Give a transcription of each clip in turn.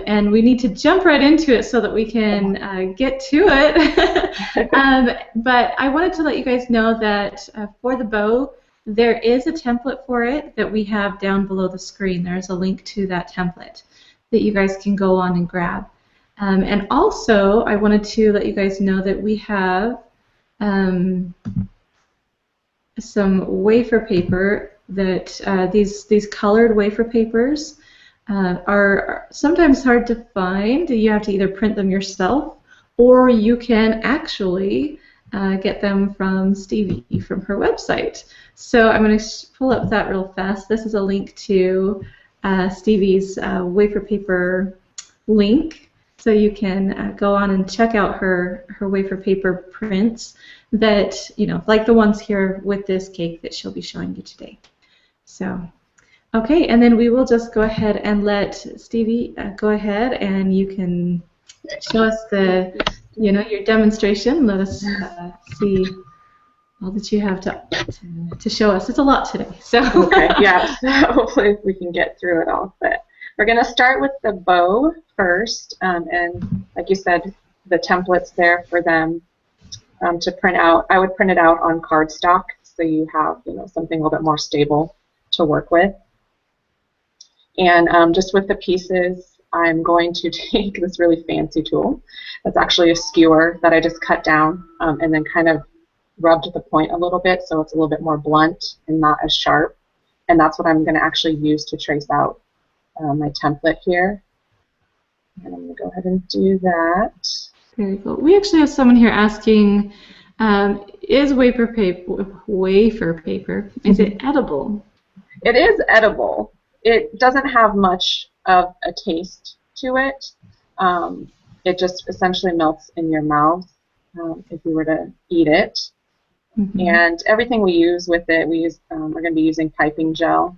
and we need to jump right into it so that we can get to it. But I wanted to let you guys know that for the bow, there is a template for it that we have down below the screen. There's a link to that template that you guys can go on and grab. And also, I wanted to let you guys know that we have some wafer paper that these colored wafer papers are sometimes hard to find. You have to either print them yourself, or you can actually get them from Stevi from her website. So I'm going to pull up that real fast. This is a link to Stevi's wafer paper link, so you can go on and check out her wafer paper prints that, you know, like the ones here with this cake that she'll be showing you today. So. Okay, and then we will just go ahead and let Stevi go ahead, and you can show us your demonstration. Let us see all that you have to show us. It's a lot today, so. Okay, yeah. So hopefully we can get through it all. But we're going to start with the bow first, and like you said, the template's there for them to print out. I would print it out on cardstock, so you have something a little bit more stable to work with. And just with the pieces, I'm going to take this really fancy tool. That's actually a skewer that I just cut down and then kind of rubbed the point a little bit so it's a little bit more blunt and not as sharp. And that's what I'm going to actually use to trace out my template here. And I'm going to go ahead and do that. Very cool. We actually have someone here asking, is wafer paper, is it edible? It is edible. It doesn't have much of a taste to it. It just essentially melts in your mouth if you were to eat it. Mm-hmm. And everything we use with it, we're going to be using piping gel.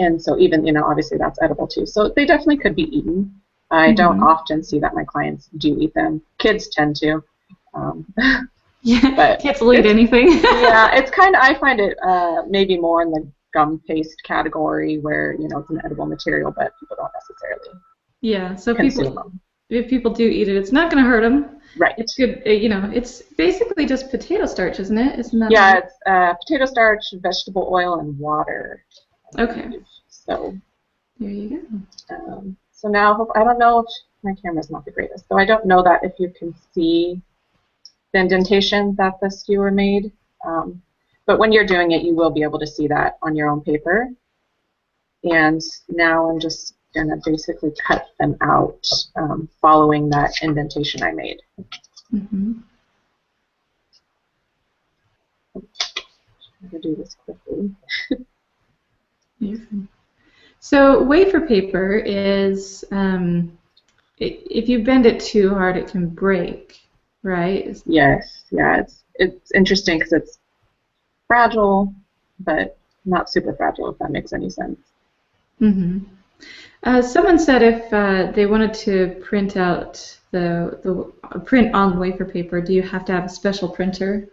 And so even, obviously that's edible too. So they definitely could be eaten. I don't often see that my clients do eat them. Kids tend to. Yeah, but kids will eat anything. Yeah, it's kind of, I find it maybe more in the gum paste category where it's an edible material, but people don't necessarily. Yeah, so if people do eat it, it's not going to hurt them. Right. It's good. It's basically just potato starch, isn't it? Isn't that? Yeah, it's potato starch, vegetable oil, and water. Okay. So there you go. So now I don't know if my camera's not the greatest, so I don't know that if you can see the indentation that the skewer made. But when you're doing it, you will be able to see that on your own paper. And now I'm just going to basically cut them out following that indentation I made. Mm-hmm. I'm going to do this quickly. So wafer paper is, if you bend it too hard, it can break, right? Yes, yeah, it's interesting because it's fragile, but not super fragile, if that makes any sense. Mm-hmm. Someone said if they wanted to print out the print on wafer paper, do you have to have a special printer?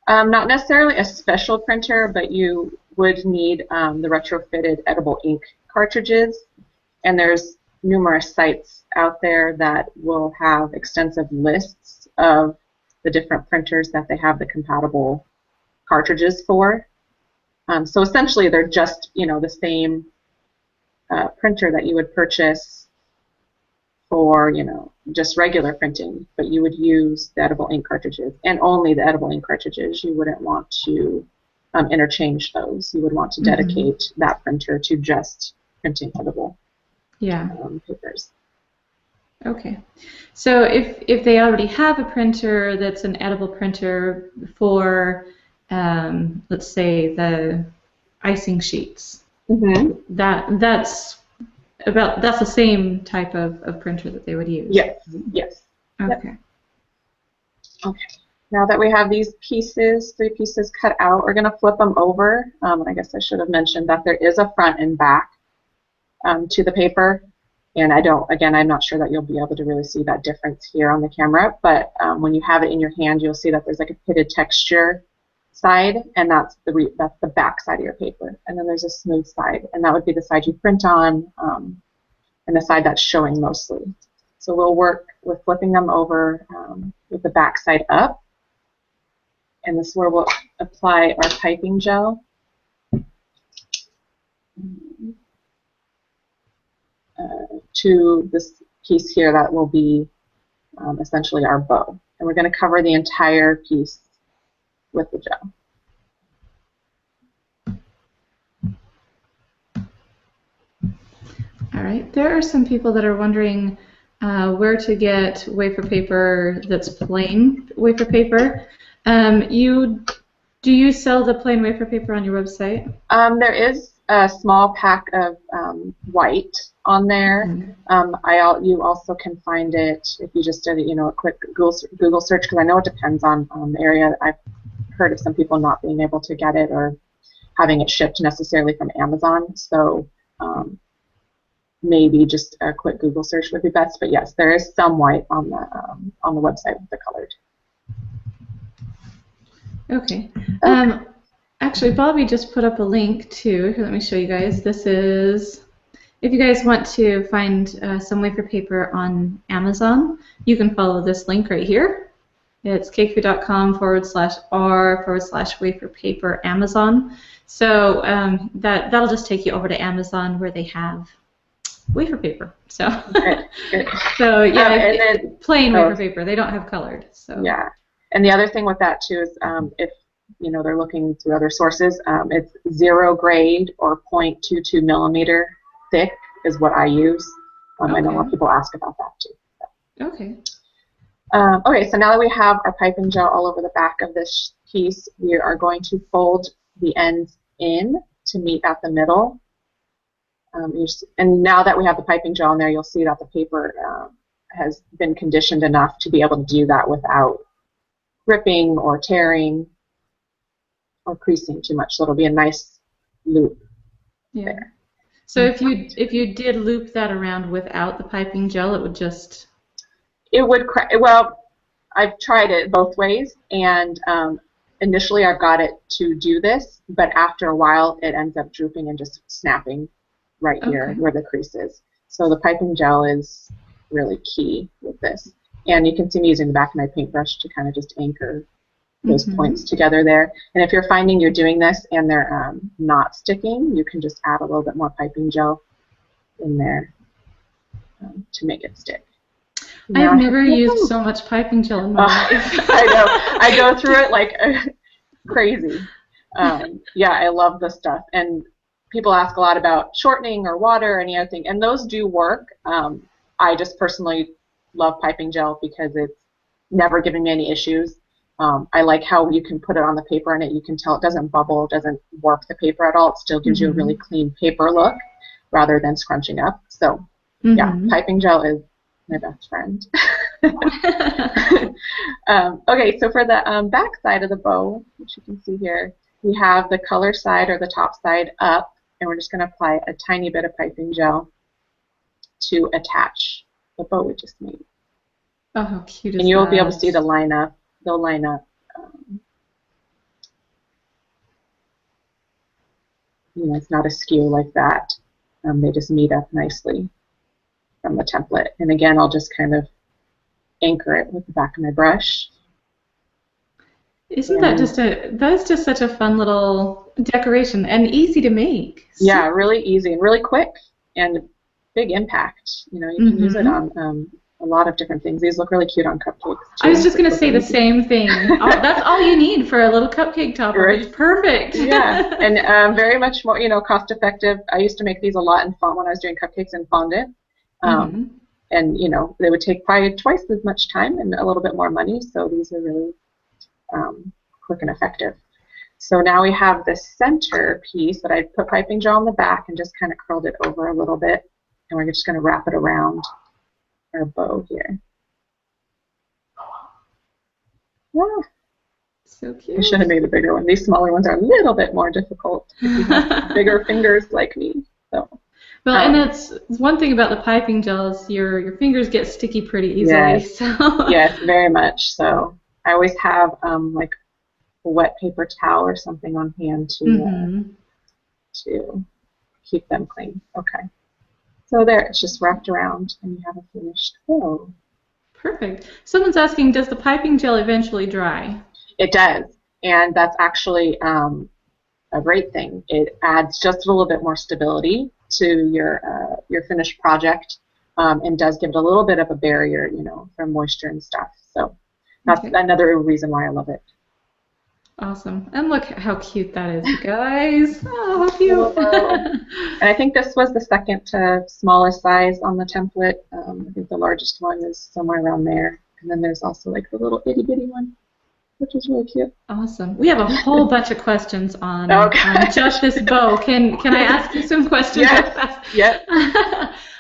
Not necessarily a special printer, but you would need the retrofitted edible ink cartridges, and there's numerous sites out there that will have extensive lists of the different printers that they have the compatible cartridges for. So essentially they're just the same printer that you would purchase for just regular printing, but you would use the edible ink cartridges, and only the edible ink cartridges. You wouldn't want to interchange those. You would want to dedicate that printer to just printing edible papers. Okay, so if they already have a printer that's an edible printer for, let's say, the icing sheets, that's the same type of printer that they would use. Yes. Yes. Okay. Yep. Okay. Now that we have these pieces, 3 pieces cut out, we're going to flip them over. I guess I should have mentioned that there is a front and back to the paper. And I'm not sure that you'll be able to really see that difference here on the camera, but when you have it in your hand, you'll see that there's like a pitted texture side, and that's the back side of your paper. And then there's a smooth side, and that would be the side you print on. and the side that's showing mostly. So we'll work with flipping them over with the back side up, and this is where we'll apply our piping gel. To this piece here that will be essentially our bow. And we're going to cover the entire piece with the gel. All right, there are some people that are wondering where to get wafer paper that's plain wafer paper. Do you sell the plain wafer paper on your website? There is a small pack of white on there. Mm-hmm. You also can find it if you just did a quick Google search, because I know it depends on the area. I've heard of some people not being able to get it or having it shipped necessarily from Amazon. So maybe just a quick Google search would be best. But yes, there is some white on the website with the colored. Okay. Actually, Bobby just put up a link to, here, let me show you guys. This is, if you guys want to find some wafer paper on Amazon, you can follow this link right here. It's cakefu.com/r/wafer paper Amazon. So that'll just take you over to Amazon where they have wafer paper. So, Good. So yeah, and then, plain wafer paper. They don't have colored. So yeah. And the other thing with that too is if they're looking through other sources, it's 0 grade or 0.22 millimeter thick is what I use. I know a lot of people ask about that too. So. Okay. Okay, so now that we have our piping gel all over the back of this piece, we are going to fold the ends in to meet at the middle. And now that we have the piping gel in there, you'll see that the paper has been conditioned enough to be able to do that without ripping or tearing or creasing too much. So it'll be a nice loop there. So if you did loop that around without the piping gel, it would just... It would crack. Well, I've tried it both ways, and initially I've got it to do this, but after a while it ends up drooping and just snapping right here where the crease is. So the piping gel is really key with this. And you can see me using the back of my paintbrush to kind of just anchor those points together there. And if you're finding you're doing this and they're not sticking, you can just add a little bit more piping gel in there to make it stick. I've never used so much piping gel in my life. I know. I go through it like crazy. Yeah, I love this stuff. And people ask a lot about shortening or water or any other thing, and those do work. I just personally love piping gel because it's never giving me any issues. I like how you can put it on the paper and you can tell it doesn't bubble, doesn't warp the paper at all. It still gives you a really clean paper look rather than scrunching up. So yeah, piping gel is my best friend. Okay, so for the back side of the bow, which you can see here, we have the color side or the top side up, and we're just going to apply a tiny bit of piping gel to attach the bow we just made. Oh, how cute is that? And you'll be able to see the line up. They'll line up. It's not askew like that. They just meet up nicely from the template. And again, I'll just kind of anchor it with the back of my brush. Isn't that that's just such a fun little decoration and easy to make? Yeah, really easy and really quick and big impact. You can use it on a lot of different things. These look really cute on cupcakes too. I was just going to say the same thing. That's all you need for a little cupcake topper. Right. It's perfect. Yeah, and very much more, cost effective. I used to make these a lot in when I was doing cupcakes in fondant. And they would take probably twice as much time and a little bit more money. So these are really quick and effective. So now we have the center piece that I put piping gel on the back and just kind of curled it over a little bit. And we're just going to wrap it around our bow here. Yeah. So cute. I should have made a bigger one. These smaller ones are a little bit more difficult if you have bigger fingers like me. So. Well, and that's one thing about the piping gel is your fingers get sticky pretty easily. Yes, so. Yes, very much. So I always have like a wet paper towel or something on hand to keep them clean. Okay. So there, it's just wrapped around, and you have a finished bow. Perfect. Someone's asking, does the piping gel eventually dry? It does, and that's actually a great thing. It adds just a little bit more stability to your finished project, and does give it a little bit of a barrier, from moisture and stuff. So that's another reason why I love it. Awesome. And look how cute that is, guys. Oh, how cute. And I think this was the second to smallest size on the template. I think the largest one is somewhere around there. And then there's also like the little itty bitty one, which is really cute. Awesome. We have a whole bunch of questions on just this bow. Can I ask you some questions? Yes. Yep.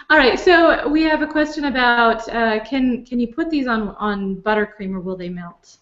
All right. So we have a question about can you put these on buttercream or will they melt?